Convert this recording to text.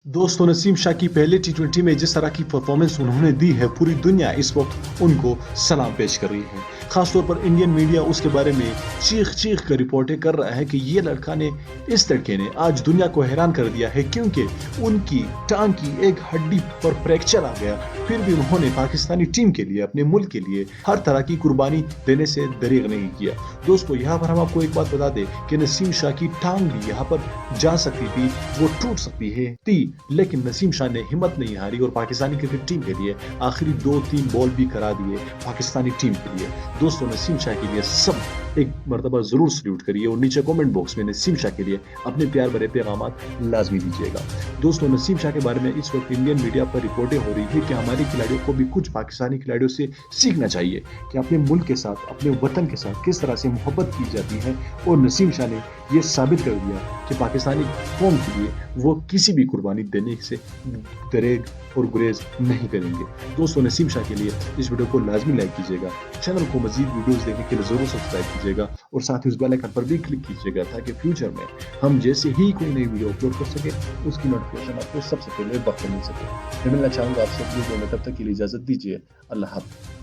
दोस्तों, नसीम शाह की पहले टी20 में जिस तरह की परफॉर्मेंस उन्होंने दी है, पूरी दुनिया इस वक्त उनको सलाम पेश कर रही है। खासतौर पर इंडियन मीडिया उसके बारे में चीख चीख कर रिपोर्टें कर रहा है कि इस लड़के ने आज दुनिया को हैरान कर दिया है, क्योंकि उनकी टांग की एक हड्डी पर फ्रैक्चर आ गया, फिर भी उन्होंने पाकिस्तानी टीम के लिए, अपने मुल्क के लिए हर तरह की कुर्बानी देने से दरेग नहीं किया। दोस्तों, यहाँ पर हम आपको एक बात बता दें कि नसीम शाह की टांग भी यहाँ पर जा सकती थी, वो टूट सकती है थी, लेकिन नसीम शाह ने हिम्मत नहीं हारी और पाकिस्तानी क्रिकेट टीम के लिए आखिरी 2-3 बॉल भी करा दिए पाकिस्तानी टीम के लिए। दोस्तों, नसीम शाह के लिए सब एक मर्तबा जरूर सल्यूट करिए और नीचे कमेंट बॉक्स में नसीम शाह के लिए अपने प्यार भरे पैगाम लाजमी दीजिएगा। दोस्तों, नसीम शाह के बारे में इस वक्त इंडियन मीडिया पर रिपोर्टें हो रही है कि हमारे खिलाड़ियों को भी कुछ पाकिस्तानी खिलाड़ियों से सीखना चाहिए कि अपने मुल्क के साथ, अपने वतन के साथ किस तरह से मोहब्बत की जाती है, और नसीम शाह ने यह साबित कर दिया कि पाकिस्तानी कौम के लिए वो किसी भी कुर्बानी देने से दरेग और गुरेज नहीं करेंगे। दोस्तों, नसीम शाह के लिए इस वीडियो को लाजमी लाइक कीजिएगा, चैनल को मजीद वीडियोस देखने के लिए जरूर सब्सक्राइब कीजिएगा और साथ ही उस बेल आइकन पर भी क्लिक कीजिएगा, ताकि फ्यूचर में हम जैसे ही कोई नई वीडियो अपलोड कर सके उसकी नोटिफिकेशन आपको सबसे पहले वक्त मिल सके। मैं मिलना चाहूँगा आपसे वीडियो में, तब तक के लिए इजाजत दीजिए। अल्लाह हाफ़िज़।